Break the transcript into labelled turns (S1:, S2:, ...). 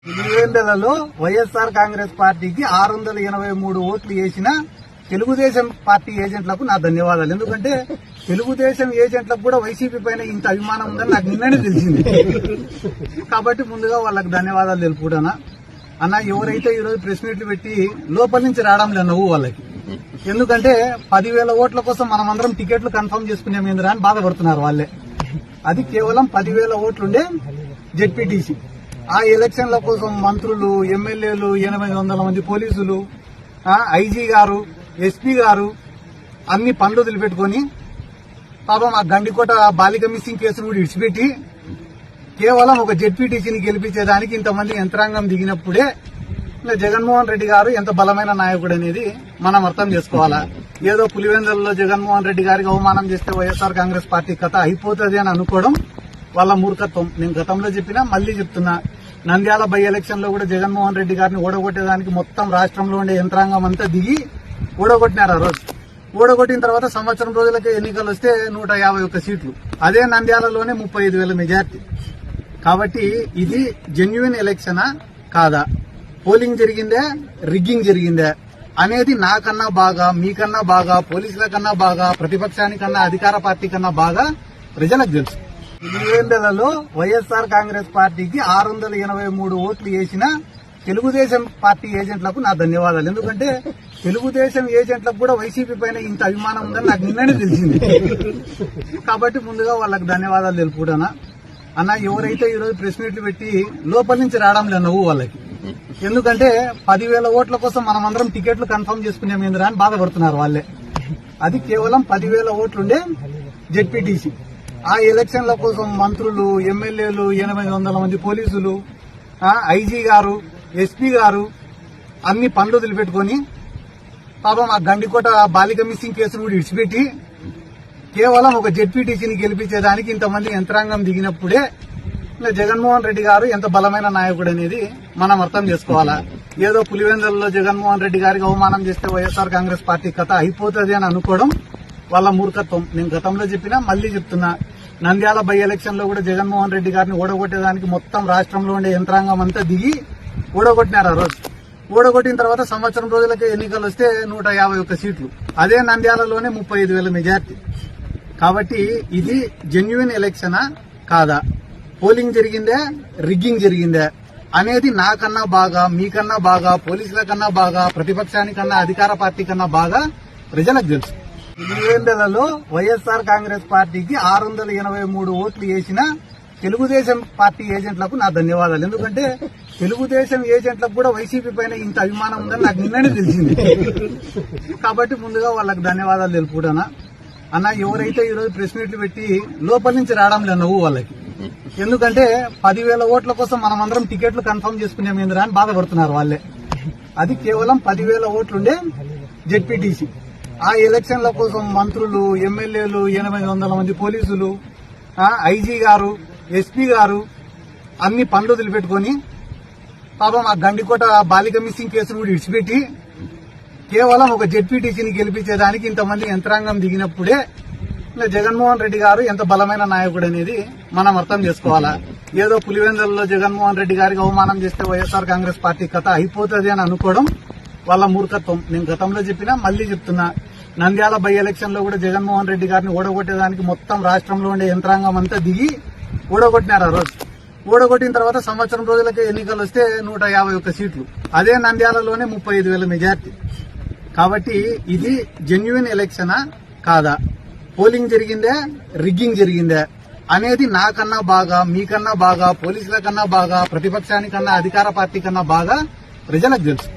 S1: పులివెందులలో వైఎస్ఆర్ కాంగ్రెస్ పార్టీకి 683 ఓట్లు వేసిన తెలుగుదేశం పార్టీ ఏజెంట్లకు నా ధన్యవాదాలు. ఎందుకంటే తెలుగుదేశం ఏజెంట్లకు కూడా వైసీపీ పైన ఇంత అభిమానం ఉందని నాకు నిన్ననే తెలిసింది. కాబట్టి ముందుగా వాళ్ళకి ధన్యవాదాలు తెలుపుకుంటానా. అన్న, ఎవరైతే ఈరోజు ప్రెస్ మీట్లు పెట్టి లోపల నుంచి రావడం లేదు నువ్వు వాళ్ళకి, ఎందుకంటే 10,000 ఓట్ల కోసం మనమందరం టికెట్లు కన్ఫర్మ్ చేసుకునే మీద అని బాధపడుతున్నారు వాళ్ళే. అది కేవలం 10,000 ఓట్లుండే జెడ్పీటీసీ. ఆ ఎలక్షన్ల కోసం మంత్రులు, ఎమ్మెల్యేలు, 800 మంది పోలీసులు, ఐజీ గారు, ఎస్పీ గారు అన్ని పనులు వదిలిపెట్టుకుని పాపం ఆ గండికోట బాలిక మిస్సింగ్ కేసును కూడా ఇడిచిపెట్టి కేవలం ఒక జెడ్పీటీసీని గెలిపించేదానికి ఇంతమంది యంత్రాంగం దిగినప్పుడే జగన్మోహన్ రెడ్డి గారు ఎంత బలమైన నాయకుడు అనేది మనం అర్థం చేసుకోవాలా. ఏదో పులివెందులలో జగన్మోహన్ రెడ్డి గారికి అవమానం చేస్తే వైఎస్ఆర్ కాంగ్రెస్ పార్టీ కథ అయిపోతుంది అని అనుకోవడం వాళ్ళ మూర్ఖత్వం. నేను గతంలో చెప్పినా మళ్లీ చెప్తున్నా, నంద్యాల బై ఎలక్షన్ లో కూడా జగన్మోహన్ రెడ్డి గారిని ఓడగొట్టేదానికి మొత్తం రాష్ట్రంలో ఉండే యంత్రాంగం అంతా దిగి ఓడగొట్టినారు. ఆ రోజు ఓడగొట్టిన తర్వాత సంవత్సరం రోజులకే ఎన్నికలు వస్తే 151 సీట్లు, అదే నంద్యాలలోనే 35,000 మెజార్టీ. కాబట్టి ఇది జెన్యున్ ఎలక్షనా కాదా, పోలింగ్ జరిగిందే, రిగ్గింగ్ జరిగిందే అనేది నాకన్నా బాగా, మీకన్నా బాగా, పోలీసుల కన్నా బాగా, ప్రతిపక్షానికన్నా, అధికార పార్టీ కన్నా బాగా ప్రజలకు తెలుసు. పులివెందులలో వైఎస్ఆర్ కాంగ్రెస్ పార్టీకి 683 ఓట్లు వేసిన తెలుగుదేశం పార్టీ ఏజెంట్లకు నా ధన్యవాదాలు. ఎందుకంటే తెలుగుదేశం ఏజెంట్లకు కూడా వైసీపీ పైన ఇంత అభిమానం ఉందని నాకు నిన్ననే తెలిసింది. కాబట్టి ముందుగా వాళ్ళకి ధన్యవాదాలు తెలుపుకుంటానా. అన్న, ఎవరైతే ఈరోజు ప్రెస్ మీట్లు పెట్టి లోపల నుంచి రావడం లేదు నువ్వు వాళ్ళకి, ఎందుకంటే 10,000 ఓట్ల కోసం మనమందరం టికెట్లు కన్ఫర్మ్ చేసుకునే మీద అని బాధపడుతున్నారు వాళ్ళే. అది కేవలం 10,000 ఓట్లుండే జెడ్పీటీసీ. ఆ ఎలక్షన్ల కోసం మంత్రులు, ఎమ్మెల్యేలు, 800 మంది పోలీసులు, ఐజీ గారు, ఎస్పీ గారు అన్ని పనులు వదిలిపెట్టుకుని పాపం ఆ గండికోట బాలిక మిస్సింగ్ కేసును కూడా ఇడిచిపెట్టి కేవలం ఒక జెడ్పీటీసీని గెలిపించేదానికి ఇంతమంది యంత్రాంగం దిగినప్పుడే జగన్మోహన్ రెడ్డి గారు ఎంత బలమైన నాయకుడు అనేది మనం అర్థం చేసుకోవాలా. ఏదో పులివెందులలో జగన్మోహన్ రెడ్డి గారికి అవమానం చేస్తే వైఎస్ఆర్ కాంగ్రెస్ పార్టీ కథ అయిపోతుంది అని అనుకోవడం వాళ్ళ మూర్ఖత్వం. నేను గతంలో చెప్పినా మళ్లీ చెప్తున్నా, నంద్యాల బై ఎలక్షన్ లో కూడా జగన్మోహన్ రెడ్డి గారిని ఓడగొట్టేదానికి మొత్తం రాష్ట్రంలో ఉండే యంత్రాంగం అంతా దిగి ఓడగొట్టినారు. ఆ రోజు ఓడగొట్టిన తర్వాత సంవత్సరం రోజులకే ఎన్నికలు వస్తే 151 సీట్లు, అదే నంద్యాలలోనే 35,000 మెజార్టీ. కాబట్టి ఇది జెన్యున్ ఎలక్షనా కాదా, పోలింగ్ జరిగిందే, రిగ్గింగ్ జరిగిందే అనేది నాకన్నా బాగా, మీకన్నా బాగా, పోలీసుల కన్నా బాగా, ప్రతిపక్షానికన్నా, అధికార పార్టీ కన్నా బాగా ప్రజలకు తెలుసు. పులివెందులలో వైఎస్ఆర్ కాంగ్రెస్ పార్టీకి 683 ఓట్లు వేసిన తెలుగుదేశం పార్టీ ఏజెంట్లకు నా ధన్యవాదాలు. ఎందుకంటే తెలుగుదేశం ఏజెంట్లకు కూడా వైసీపీ పైన ఇంత అభిమానం ఉందని నాకు నిన్ననే తెలిసింది. కాబట్టి ముందుగా వాళ్ళకి ధన్యవాదాలు తెలుపుకుంటానా. అన్న, ఎవరైతే ఈరోజు ప్రెస్ మీట్లు పెట్టి లోపల నుంచి రావడం లేదు నువ్వు వాళ్ళకి, ఎందుకంటే 10,000 ఓట్ల కోసం మనమందరం టికెట్లు కన్ఫర్మ్ చేసుకునే మీద అని బాధపడుతున్నారు వాళ్ళే. అది కేవలం 10,000 ఓట్లుండే జెడ్పీటీసీ. ఆ ఎలక్షన్ల కోసం మంత్రులు, ఎమ్మెల్యేలు, 800 మంది పోలీసులు, ఐజీ గారు, ఎస్పీ గారు అన్ని పనులు వదిలిపెట్టుకుని పాపం ఆ గండికోట బాలిక మిస్సింగ్ కేసును కూడా ఇడిచిపెట్టి కేవలం ఒక జెడ్పీటీసీని గెలిపించేదానికి ఇంతమంది యంత్రాంగం దిగినప్పుడే జగన్మోహన్ రెడ్డి గారు ఎంత బలమైన నాయకుడు అనేది మనం అర్థం చేసుకోవాలా. ఏదో పులివెందులలో జగన్మోహన్ రెడ్డి గారికి అవమానం చేస్తే వైఎస్ఆర్ కాంగ్రెస్ పార్టీ కథ అయిపోతుంది అని అనుకోవడం వాళ్ళ మూర్ఖత్వం. నేను గతంలో చెప్పినా మళ్లీ చెప్తున్నా, నంద్యాల బై ఎలక్షన్ లో కూడా జగన్మోహన్ రెడ్డి గారిని ఓడగొట్టేదానికి మొత్తం రాష్ట్రంలో ఉండే యంత్రాంగం అంతా దిగి ఓడగొట్టినారు. ఆ రోజు ఓడగొట్టిన తర్వాత సంవత్సరం రోజులకే ఎన్నికలు వస్తే 151 సీట్లు, అదే నంద్యాలలోనే 35,000 మెజార్టీ. కాబట్టి ఇది జెన్యున్ ఎలక్షనా కాదా, పోలింగ్ జరిగిందే, రిగ్గింగ్ జరిగిందే అనేది నాకన్నా బాగా, మీకన్నా బాగా, పోలీసుల కన్నా బాగా, ప్రతిపక్షానికన్నా, అధికార పార్టీ కన్నా బాగా ప్రజలకు తెలుసు.